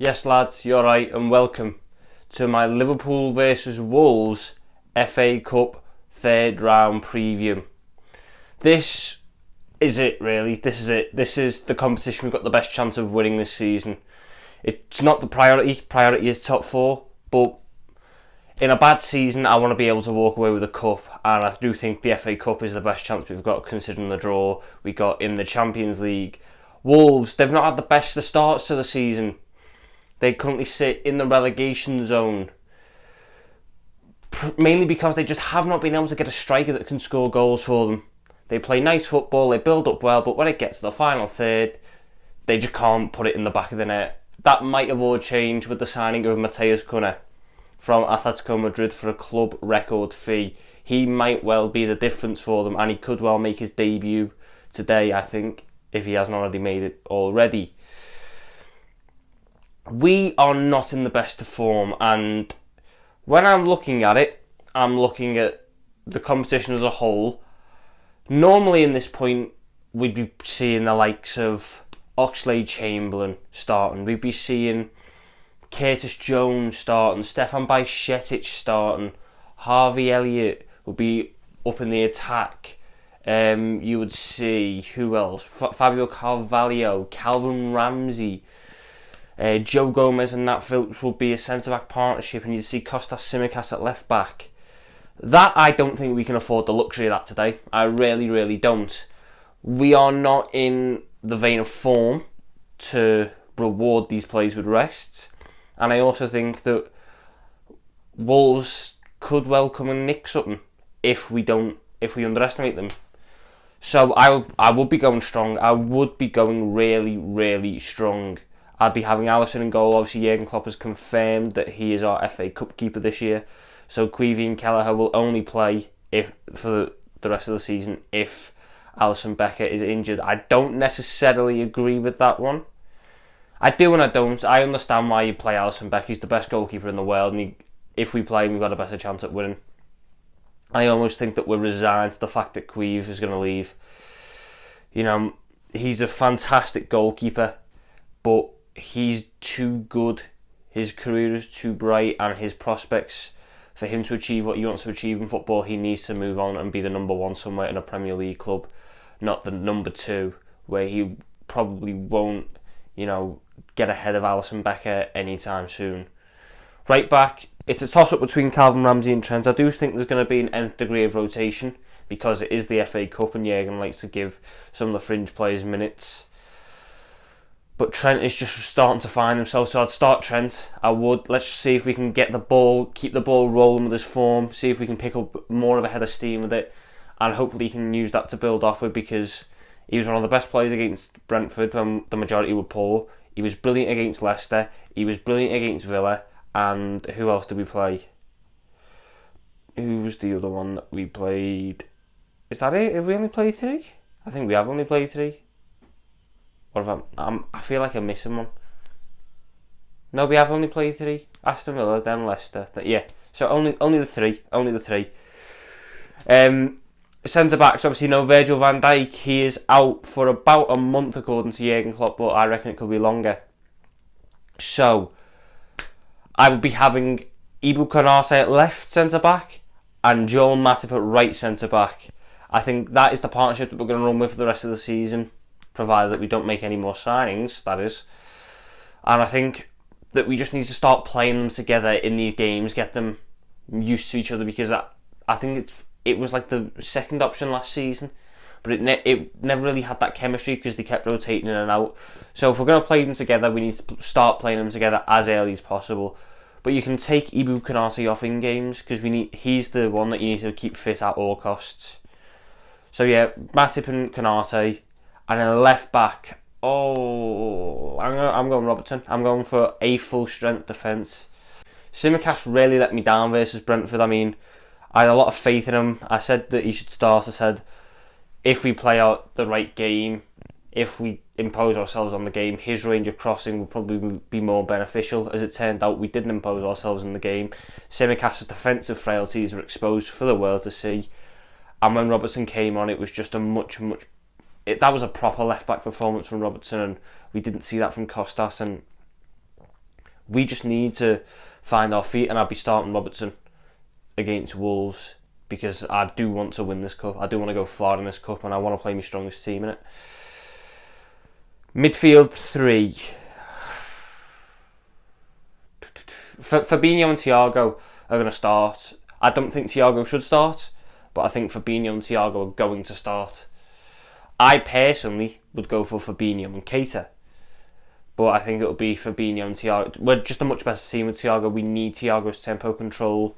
Yes lads, you're right and welcome to my Liverpool versus Wolves FA Cup third round preview. This is it really, this is it. This is the competition we've got the best chance of winning this season. It's not the priority is top four, but in a bad season I want to be able to walk away with a cup, and I do think the FA Cup is the best chance we've got considering the draw we got in the Champions League. Wolves, they've not had the best of starts to the season. They currently sit in the relegation zone, mainly because they just have not been able to get a striker that can score goals for them. They play nice football, they build up well, but when it gets to the final third, they just can't put it in the back of the net. That might have all changed with the signing of Matheus Cunha from Atletico Madrid for a club record fee. He might well be the difference for them, and he could well make his debut today, I think, if he hasn't already made it already. We are not in the best of form, and when I'm looking at it, I'm looking at the competition as a whole. Normally in this point, we'd be seeing the likes of Oxlade-Chamberlain starting. We'd be seeing Curtis Jones starting, Stefan Bajcetic starting, Harvey Elliott would be up in the attack. You would see, who else? Fabio Carvalho, Calvin Ramsey, Joe Gomez and Nat Phillips will be a centre-back partnership, and you'd see Kostas Tsimikas at left-back. That, I don't think we can afford the luxury of that today. I really, really don't. We are not in the vein of form to reward these players with rests, and I also think that Wolves could well come and nick something if we underestimate them. So I would be going strong. I would be going really, really strong. I'd be having Alisson in goal. Obviously, Jurgen Klopp has confirmed that he is our FA Cup keeper this year. So Queevy and Kelleher will only play for the rest of the season if Alisson Becker is injured. I don't necessarily agree with that one. I do and I don't. I understand why you play Alisson Becker. He's the best goalkeeper in the world, and if we play him, we've got a better chance at winning. I almost think that we're resigned to the fact that Queeve is going to leave. You know, he's a fantastic goalkeeper, but he's too good. His career is too bright, and his prospects for him to achieve what he wants to achieve in football, he needs to move on and be the number one somewhere in a Premier League club, not the number two, where he probably won't, get ahead of Alisson Becker anytime soon. Right back, it's a toss-up between Calvin Ramsey and Trent. I do think there's going to be an nth degree of rotation because it is the FA Cup and Jurgen likes to give some of the fringe players minutes. But Trent is just starting to find himself, so I'd start Trent. I would. Let's see if we can get the ball, keep the ball rolling with his form, see if we can pick up more of a head of steam with it, and hopefully he can use that to build off with, because he was one of the best players against Brentford when the majority were poor. He was brilliant against Leicester, he was brilliant against Villa, and who else did we play? Who was the other one that we played? Is that it? Have we only played 3? I think we have only played 3. What if I feel like I'm missing one. No, we have only played 3. Aston Villa, then Leicester. Yeah, so only the 3. Only the 3. Centre backs, obviously, Virgil van Dijk. He is out for about a month according to Jurgen Klopp, but I reckon it could be longer. So I would be having Ibu Konate at left centre back and Joel Matip at right centre back. I think that is the partnership that we're going to run with for the rest of the season, provided that we don't make any more signings, that is. And I think that we just need to start playing them together in these games, get them used to each other, because I think it was like the second option last season, but it never really had that chemistry because they kept rotating in and out. So if we're going to play them together, we need to start playing them together as early as possible. But you can take Ibu Konate off in games because he's the one that you need to keep fit at all costs. So yeah, Matip and Konate. And then left back, I'm going Robertson. I'm going for a full strength defence. Tsimikas really let me down versus Brentford. I mean, I had a lot of faith in him. I said that he should start. I said, if we play out the right game, if we impose ourselves on the game, his range of crossing will probably be more beneficial. As it turned out, we didn't impose ourselves in the game. Tsimikas' defensive frailties were exposed for the world to see. And when Robertson came on, it was just a that was a proper left-back performance from Robertson, and we didn't see that from Kostas. And We just need to find our feet, and I'll be starting Robertson against Wolves because I do want to win this cup. I do want to go far in this cup, and I want to play my strongest team in it. Midfield 3. Fabinho and Thiago are going to start. I don't think Thiago should start, but I think Fabinho and Thiago are going to start. I personally would go for Fabinho and Keita, but I think it'll be Fabinho and Thiago. We're just a much better team with Thiago. We need Thiago's tempo control.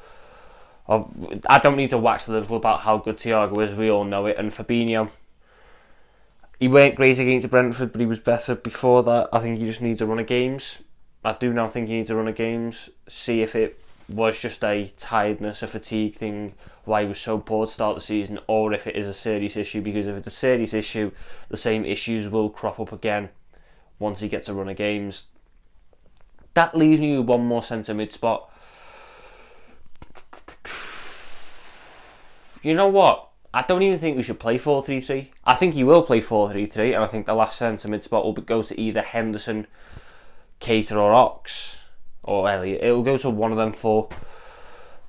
I don't need to wax a little about how good Thiago is. We all know it. And Fabinho, he weren't great against Brentford, but he was better before that. I think he just needs a run of games. I do now think he needs a run of games. See if it was just a tiredness, a fatigue thing, why he was so poor to start the season, or if it is a serious issue, because if it's a serious issue, the same issues will crop up again once he gets a run of games. That leaves me with one more centre mid spot. You know what? I don't even think we should play 4-3-3. I think he will play 4-3-3, and I think the last centre mid spot will go to either Henderson, Keita or Ox, or Elliott. It'll go to one of them four.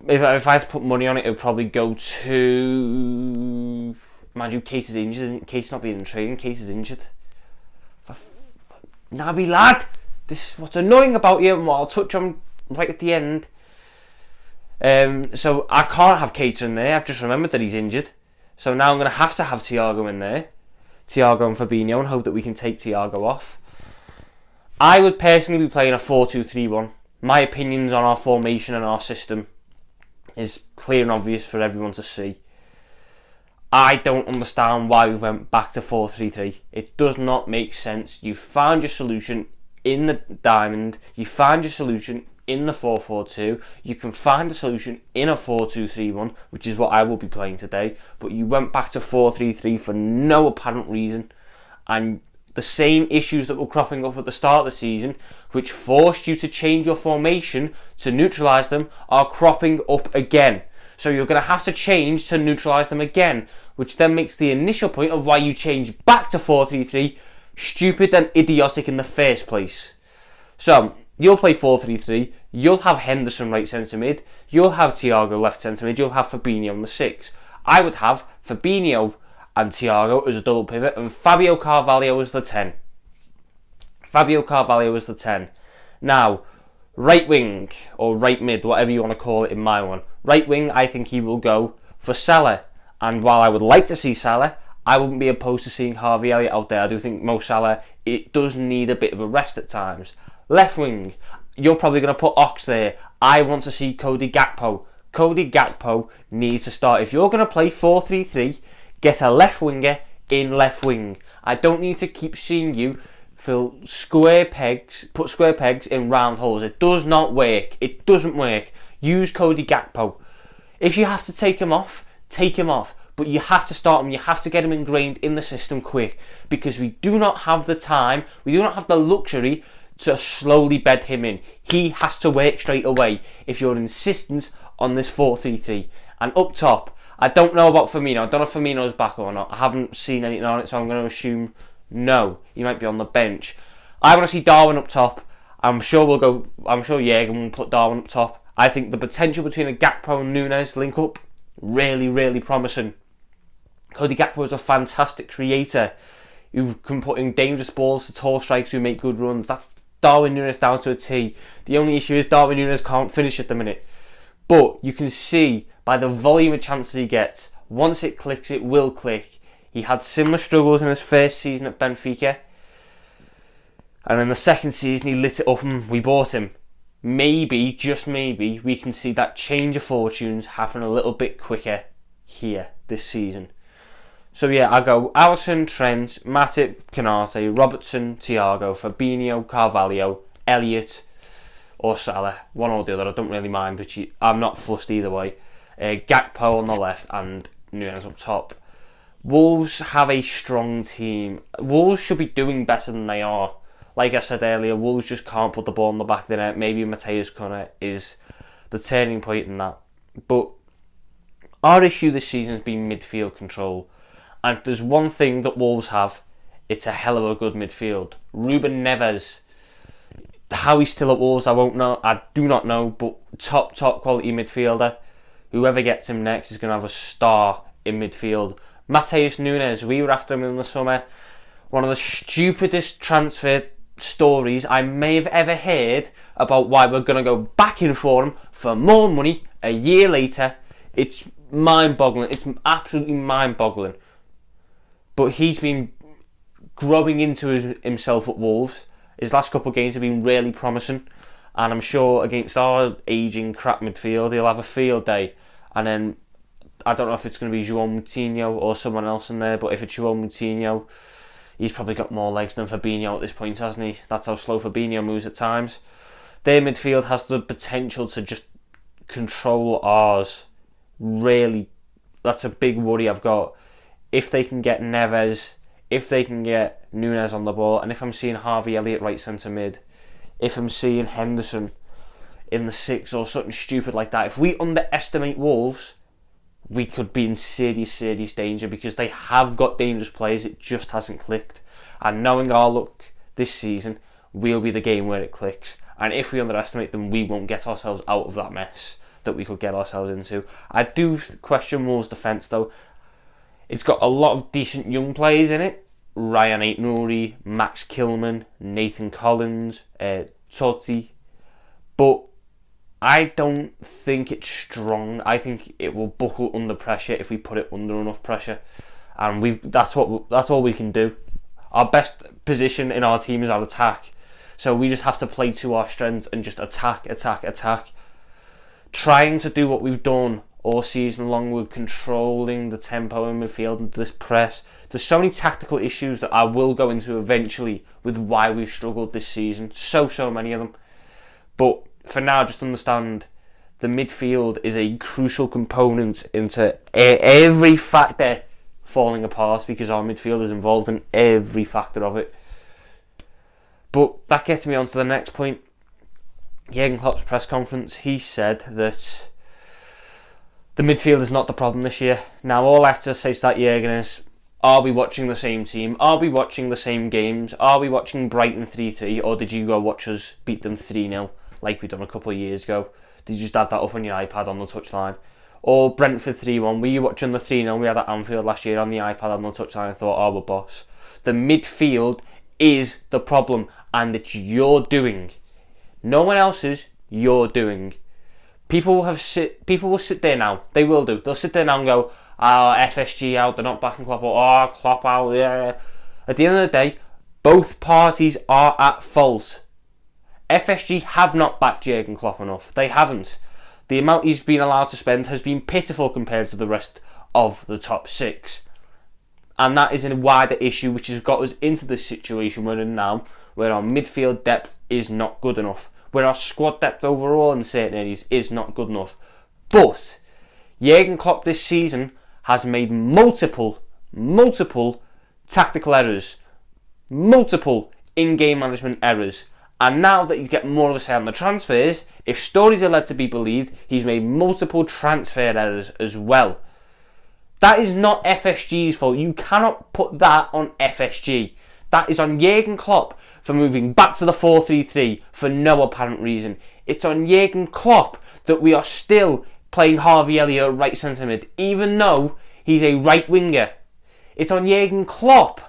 If I had to put money on it, it would probably go to... Mind you, Keita's injured. Keita's not being in training. Keita's injured. Naby lad! This is what's annoying about you, and what I'll touch on right at the end. So I can't have Keita in there. I've just remembered that he's injured. So now I'm going to have Thiago in there. Thiago and Fabinho, and hope that we can take Thiago off. I would personally be playing a 4-2-3-1. My opinions on our formation and our system is clear and obvious for everyone to see. I don't understand why we went back to 4-3-3. It does not make sense. You found your solution in the diamond. You found your solution in the 4-4-2. You can find a solution in a 4-2-3-1, which is what I will be playing today. But you went back to 4-3-3 for no apparent reason. And the same issues that were cropping up at the start of the season, which forced you to change your formation to neutralise them, are cropping up again. So you're going to have to change to neutralise them again, which then makes the initial point of why you changed back to 4-3-3 stupid and idiotic in the first place. So you'll play 4-3-3, you'll have Henderson right centre mid, you'll have Thiago left centre mid, you'll have Fabinho on the 6. I would have Fabinho and Thiago as a double pivot, and Fabio Carvalho as the 10. Fabio Carvalho as the 10. Now, right wing, or right mid, whatever you want to call it in my one. Right wing, I think he will go for Salah. And while I would like to see Salah, I wouldn't be opposed to seeing Harvey Elliott out there. I do think Mo Salah, it does need a bit of a rest at times. Left wing, you're probably going to put Ox there. I want to see CODY GAKPO. CODY GAKPO needs to start. If you're going to play 4-3-3, get a left winger in left wing. I don't need to keep seeing you put square pegs in round holes. It does not work. It doesn't work. Use CODY GAKPO. If you have to take him off, take him off. But you have to start him. You have to get him ingrained in the system quick, because we do not have the time. We do not have the luxury to slowly bed him in. He has to work straight away if you're insistent on this 4-3-3. And up top, I don't know about Firmino. I don't know if Firmino's back or not. I haven't seen anything on it, so I'm going to assume no. He might be on the bench. I want to see Darwin up top. I'm sure Jürgen will put Darwin up top. I think the potential between a GAKPO and Núñez link up, really, really promising. CODY GAKPO is a fantastic creator who can put in dangerous balls to tall strikers who make good runs. That's Darwin Núñez down to a T. The only issue is Darwin Núñez can't finish at the minute. But you can see by the volume of chances he gets, once it clicks, it will click. He had similar struggles in his first season at Benfica. And in the second season, he lit it up and we bought him. Maybe, just maybe, we can see that change of fortunes happen a little bit quicker here this season. So yeah, I go Alisson, Trent, Matip, Canate, Robertson, Thiago, Fabinho, Carvalho, Elliott or Salah. One or the other, I don't really mind, but I'm not fussed either way. GAKPO on the left and Núñez up top. Wolves have a strong team. Wolves should be doing better than they are. Like I said earlier, Wolves just can't put the ball in the back of the net. Maybe Mateus Cunha is the turning point in that. But our issue this season has been midfield control. And if there's one thing that Wolves have, it's a hell of a good midfield. Ruben Neves, How he's still at Wolves, I won't know. I do not know, but top quality midfielder. Whoever gets him next is going to have a star in midfield. Matheus Nunes, we were after him in the summer. One of the stupidest transfer stories I may have ever heard about why we're going to go back in for him for more money a year later. It's mind-boggling. It's absolutely mind-boggling. But he's been growing into himself at Wolves. His last couple of games have been really promising, and I'm sure against our ageing crap midfield he'll have a field day. And then I don't know if it's going to be João Moutinho or someone else in there, but if it's João Moutinho, he's probably got more legs than Fabinho at this point, hasn't he? That's how slow Fabinho moves at times. Their midfield has the potential to just control ours. Really, that's a big worry I've got. If they can get Neves, if they can get Nunes on the ball, and if I'm seeing Harvey Elliott right centre mid, if I'm seeing Henderson in the 6 or something stupid like that, if we underestimate Wolves, we could be in serious danger, because they have got dangerous players. It just hasn't clicked. And knowing our luck this season, we'll be the game where it clicks. And if we underestimate them, we won't get ourselves out of that mess that we could get ourselves into. I do question Wolves' defence though. It's got a lot of decent young players in it. Ryan Ait-Nouri, Max Kilman, Nathan Collins, Totti. But I don't think it's strong. I think it will buckle under pressure if we put it under enough pressure. And that's all we can do. Our best position in our team is our attack. So we just have to play to our strengths and just attack. Trying to do what we've done all season long with controlling the tempo in midfield and this press. There's so many tactical issues that I will go into eventually with why we've struggled this season. So many of them. But for now, just understand the midfield is a crucial component into every factor falling apart, because our midfield is involved in every factor of it. But that gets me on to the next point. Jurgen Klopp's press conference, he said that the midfield is not the problem this year. Now, all I have to say to that, Jurgen, is, are we watching the same team? Are we watching the same games? Are we watching Brighton 3-3, or did you go watch us beat them 3-0 like we done a couple of years ago? Did you just add that up on your iPad on the touchline? Or Brentford 3-1, were you watching the 3-0 we had at Anfield last year on the iPad on the touchline and thought, oh, we're boss? The midfield is the problem, and it's your doing. No one else's, you're doing. People will sit there now. They will do. They'll sit there now and go, FSG out, they're not backing Klopp, or Klopp out, yeah. At the end of the day, both parties are at fault. FSG have not backed Jurgen Klopp enough. They haven't. The amount he's been allowed to spend has been pitiful compared to the rest of the top 6. And that is a wider issue which has got us into this situation we're in now, where our midfield depth is not good enough, where our squad depth overall in certain areas is not good enough. But Jurgen Klopp this season has made multiple tactical errors, multiple in-game management errors. And now that he's getting more of a say on the transfers, if stories are led to be believed, he's made multiple transfer errors as well. That is not FSG's fault. You cannot put that on FSG. That is on Jurgen Klopp for moving back to the 4-3-3 for no apparent reason. It's on Jurgen Klopp that we are still playing Harvey Elliott at right centre mid, even though he's a right winger. It's on Jurgen Klopp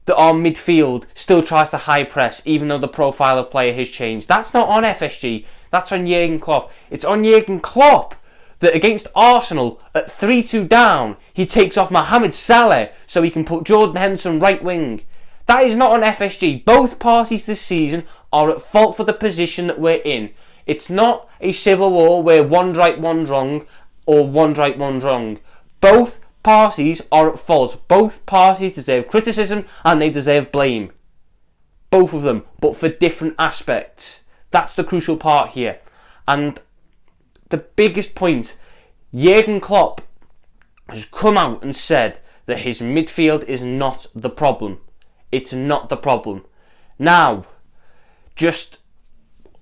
that our midfield still tries to high press, even though the profile of player has changed. That's not on FSG. That's on Jurgen Klopp. It's on Jurgen Klopp that against Arsenal at 3-2 down, he takes off Mohamed Salah so he can put Jordan Henderson right wing. That is not on FSG. Both parties this season are at fault for the position that we're in. It's not a civil war where one's right, one's wrong, or one's right, one's wrong. Both parties are at fault. Both parties deserve criticism and they deserve blame. Both of them, but for different aspects. That's the crucial part here. And the biggest point, Jurgen Klopp has come out and said that his midfield is not the problem. It's not the problem. Now, just,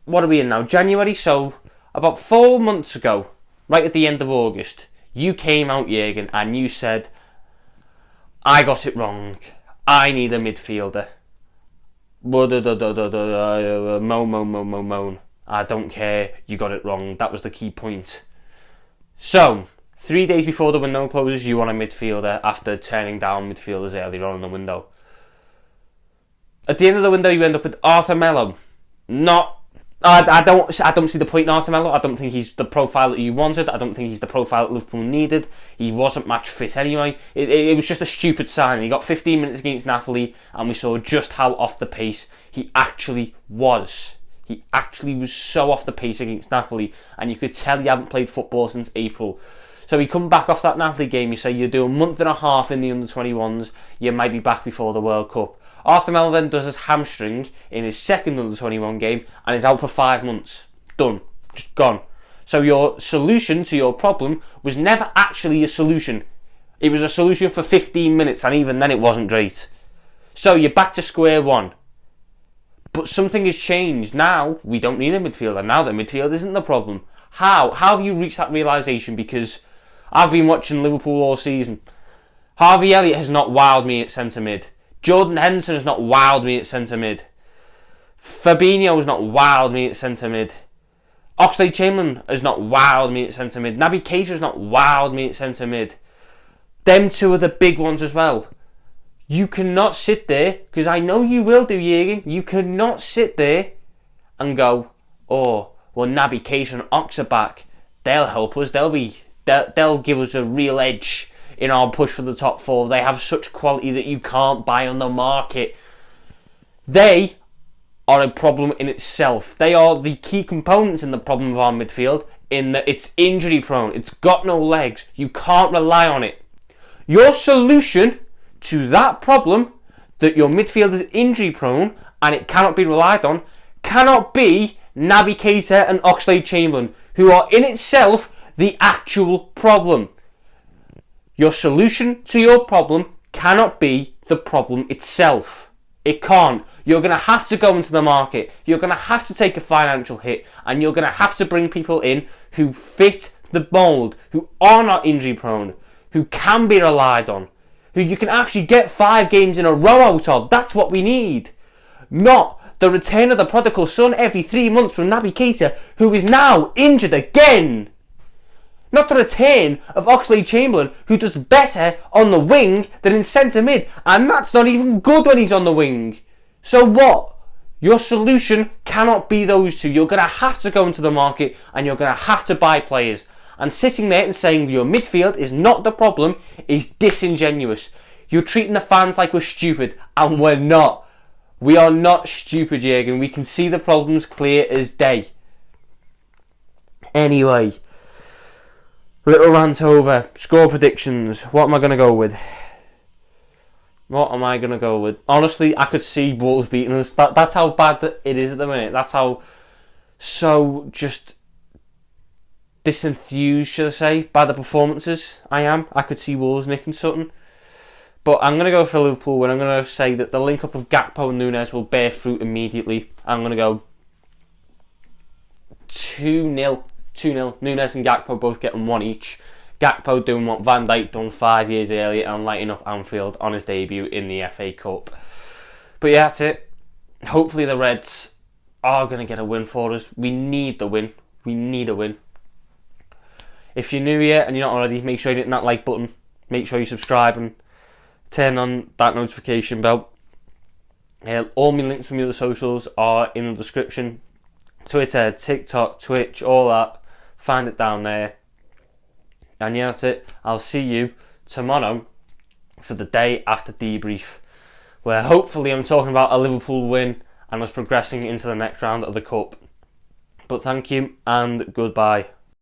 what are we in now? January? So, about 4 months ago, right at the end of August, you came out, Jurgen, and you said, I got it wrong. I need a midfielder. Moan. I don't care, you got it wrong. That was the key point. So, 3 days before the window closes, you want a midfielder after turning down midfielders earlier on in the window. At the end of the window, you end up with Arthur Melo. I don't see the point in Arthur Melo. I don't think he's the profile that you wanted. I don't think he's the profile that Liverpool needed. He wasn't match fit anyway. It was just a stupid sign. He got 15 minutes against Napoli, and we saw just how off the pace he actually was. He actually was so off the pace against Napoli, and you could tell he hadn't played football since April. So he come back off that Napoli game, you say you do a month and a half in the under-21s, you might be back before the World Cup. Arthur Melo then does his hamstring in his second under-21 game and is out for 5 months. Done. Just gone. So your solution to your problem was never actually a solution. It was a solution for 15 minutes, and even then it wasn't great. So you're back to square one. But something has changed. Now we don't need a midfielder. Now the midfield isn't the problem. How have you reached that realisation? Because I've been watching Liverpool all season. Harvey Elliott has not wowed me at centre mid. Jordan Henderson has not wowed me at centre mid. Fabinho has not wowed me at centre mid. Oxlade-Chamberlain has not wowed me at centre mid. Naby Keita has not wowed me at centre mid. Them two are the big ones as well. You cannot sit there, because I know you will do, Jürgen. You cannot sit there and go, oh, well, Naby Keita and Ox are back. They'll help us. They'll give us a real edge in our push for the top four. They have such quality that you can't buy on the market. They are a problem in itself. They are the key components in the problem of our midfield, in that it's injury prone. It's got no legs. You can't rely on it. Your solution to that problem, that your midfield is injury prone and it cannot be relied on, cannot be Naby Keita and Oxlade-Chamberlain, who are in itself the actual problem. Your solution to your problem cannot be the problem itself. It can't. You're going to have to go into the market. You're going to have to take a financial hit, and you're going to have to bring people in who fit the mould, who are not injury prone, who can be relied on, who you can actually get 5 games in a row out of. That's what we need. Not the return of the prodigal son every 3 months from Naby Keita, who is now injured again. Not the return of Oxlade-Chamberlain, who does better on the wing than in centre mid, and that's not even good when he's on the wing. So what? Your solution cannot be those two. You're going to have to go into the market, and you're going to have to buy players. And sitting there and saying your midfield is not the problem is disingenuous. You're treating the fans like we're stupid, and we're not. We are not stupid, Jürgen. We can see the problems clear as day. Anyway, little rant over. Score predictions. What am I going to go with? Honestly, I could see Wolves beating us. That's how bad it is at the minute. That's how just disenthused, should I say, by the performances I am. I could see Wolves nicking something. But I'm going to go for Liverpool win. I'm going to say that the link-up of GAKPO and Nunes will bear fruit immediately. I'm going to go 2-0. 2-0. Nunes and GAKPO both getting 1 each. GAKPO doing what Van Dijk done 5 years earlier and lighting up Anfield on his debut in the FA Cup. But yeah, that's it. Hopefully the Reds are going to get a win for us. We need the win. We need a win. If you're new here and you're not already, make sure you hit that like button. Make sure you subscribe and turn on that notification bell. All my links from the other socials are in the description. Twitter, TikTok, Twitch, all that. Find it down there. And yeah, that's it. I'll see you tomorrow for the day after debrief, where hopefully I'm talking about a Liverpool win and us progressing into the next round of the Cup. But thank you and goodbye.